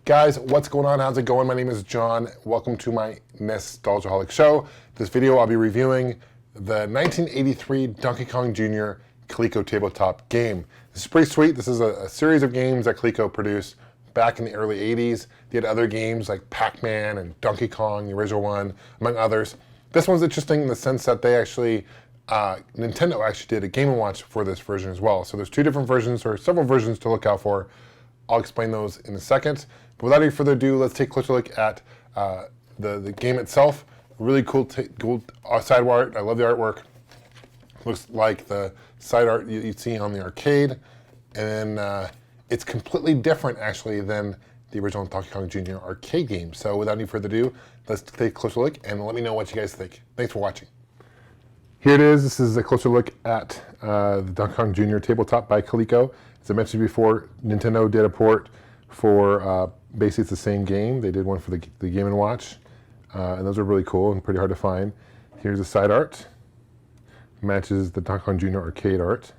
Guys, what's going on? How's it going? My name is John. Welcome to my NEStalgiaholic show. This video I'll be reviewing the 1983 Donkey Kong Jr. Coleco tabletop game. This is pretty sweet. This is a series of games that Coleco produced back in the early 80s. They had other games like Pac-Man and Donkey Kong, the original one, among others. This one's interesting in the sense that they actually, Nintendo actually did a Game & Watch for this version as well. So there's two different versions, or several versions to look out for. I'll explain those in a second. But without any further ado, let's take a closer look at the game itself. Really cool side art. I love the artwork. Looks like the side art you'd see on the arcade. And then it's completely different, actually, than the original Donkey Kong Jr. arcade game. So without any further ado, let's take a closer look and let me know what you guys think. Thanks for watching. Here it is. This is a closer look at the Donkey Kong Jr. tabletop by Coleco. As I mentioned before, Nintendo did a port for basically it's the same game. They did one for the Game & Watch, and those are really cool and pretty hard to find. Here's the side art. Matches the Donkey Kong Jr. arcade art.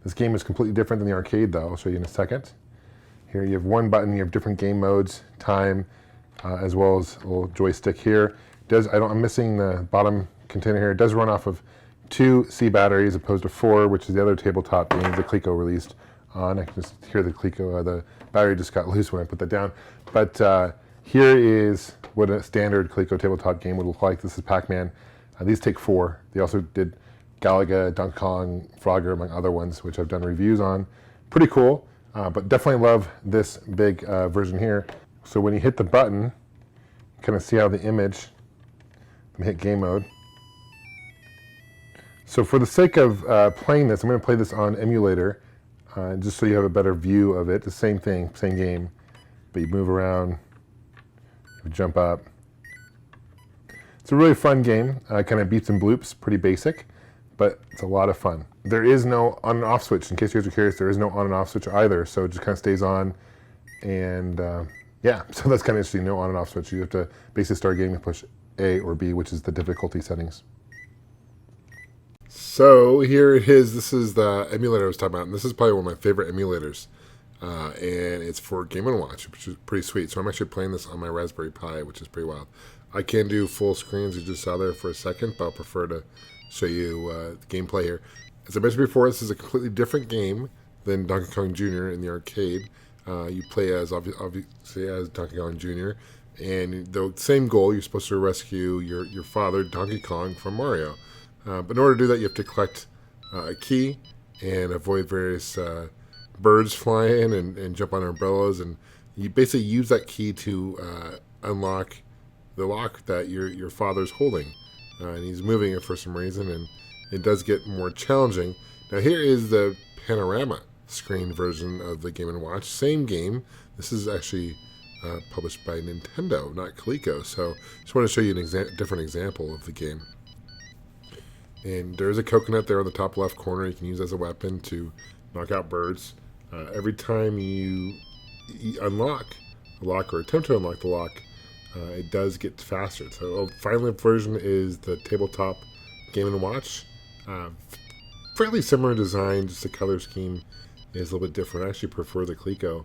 This game is completely different than the arcade, though. I'll show you in a second. Here you have one button. You have different game modes, time, as well as a little joystick here. I'm missing the bottom container here. It does run off of 2 C batteries opposed to 4, which is the other tabletop games that Coleco released on. I can just hear the Coleco, the battery just got loose when I put that down. But here is what a standard Coleco tabletop game would look like. This is Pac-Man. These take 4. They also did Galaga, Donkey Kong, Frogger, among other ones, which I've done reviews on. Pretty cool, but definitely love this big version here. So when you hit the button, you kind of see how the image, let me hit game mode. So for the sake of playing this, I'm going to play this on emulator, just so you have a better view of it. The same thing, same game, but you move around, you jump up. It's a really fun game, kind of beeps and bloops, pretty basic, but it's a lot of fun. There is no on and off switch. In case you guys are curious, there is no on and off switch either, so it just kind of stays on, and yeah, so that's kind of interesting, no on and off switch. You have to basically start a game and push A or B, which is the difficulty settings. So here it is. This is the emulator I was talking about, and this is probably one of my favorite emulators. And it's for Game & Watch, which is pretty sweet. So I'm actually playing this on my Raspberry Pi, which is pretty wild. I can do full screens, you just saw there for a second, but I'll prefer to show you the gameplay here. As I mentioned before, this is a completely different game than Donkey Kong Jr. in the arcade. You play as, obviously, as Donkey Kong Jr., and the same goal, you're supposed to rescue your father, Donkey Kong, from Mario. But in order to do that, you have to collect a key and avoid various birds flying and jump on umbrellas. And you basically use that key to unlock the lock that your father's holding. And he's moving it for some reason, and it does get more challenging. Now here is the panorama screen version of the Game & Watch. Same game. This is actually published by Nintendo, not Coleco. So just want to show you a different example of the game. And there's a coconut there on the top left corner you can use as a weapon to knock out birds. Every time you unlock a lock or attempt to unlock the lock, it does get faster. So final version is the tabletop Game & Watch. Fairly similar design, just the color scheme is a little bit different. I actually prefer the Coleco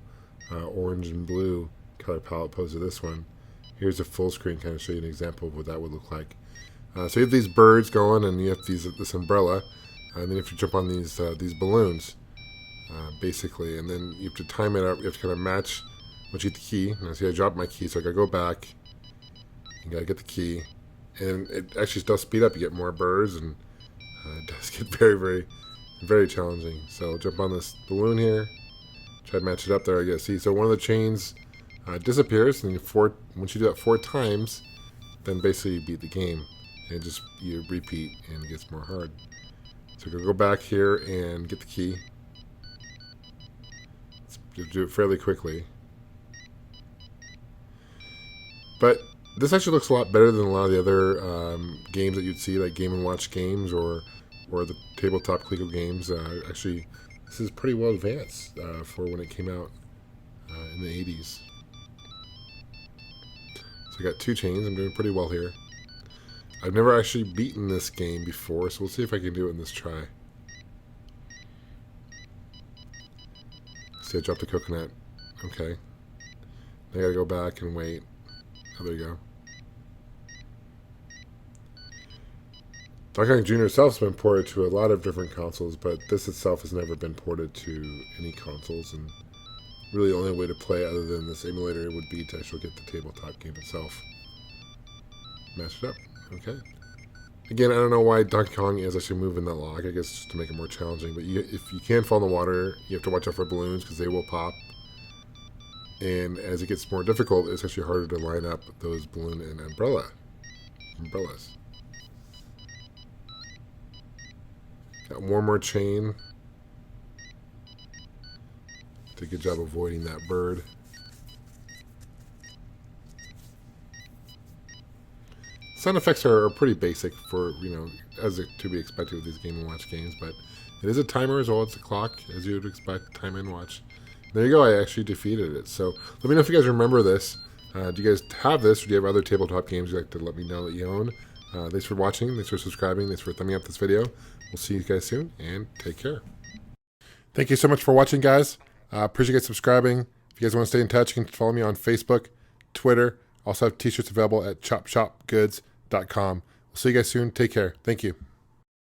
orange and blue color palette opposed to this one. Here's a full screen, kind of show you an example of what that would look like. So you have these birds going, and you have this umbrella, and then you have to jump on these balloons, basically, and then you have to time it out. You have to kind of match once you get the key. And I see I dropped my key, so I gotta go back. You gotta get the key, and it actually does speed up. You get more birds, and it does get very, very, very challenging. So jump on this balloon here, try to match it up there. I guess see. So one of the chains disappears, and once you do that 4 times, then basically you beat the game. And you repeat, and it gets more hard. So go back here and get the key. Let's do it fairly quickly. But this actually looks a lot better than a lot of the other games that you'd see, like Game & Watch games or the tabletop Coleco games. Actually, this is pretty well advanced for when it came out in the 80s. So I got 2 chains. I'm doing pretty well here. I've never actually beaten this game before, so we'll see if I can do it in this try. See, I dropped the coconut. Okay. I gotta go back and wait. Oh, there you go. Donkey Kong Jr. itself has been ported to a lot of different consoles, but this itself has never been ported to any consoles, and really the only way to play other than this emulator would be to actually get the tabletop game itself. Match it up. Okay. Again, I don't know why Donkey Kong is actually moving that log. I guess just to make it more challenging, but if you can fall in the water, you have to watch out for balloons because they will pop. And as it gets more difficult, it's actually harder to line up those balloon and umbrellas. Got one more chain. Did a good job avoiding that bird. Sound effects are pretty basic for, as to be expected with these Game & Watch games, but it is a timer as well as a clock, as you would expect, time and watch. There you go, I actually defeated it. So let me know if you guys remember this. Do you guys have this, or do you have other tabletop games you'd like to let me know that you own? Thanks for watching, thanks for subscribing, thanks for thumbing up this video. We'll see you guys soon, and take care. Thank you so much for watching, guys. Appreciate you guys subscribing. If you guys want to stay in touch, you can follow me on Facebook, Twitter. Also have t-shirts available at chopshopgoods.com. We'll see you guys soon. Take care. Thank you.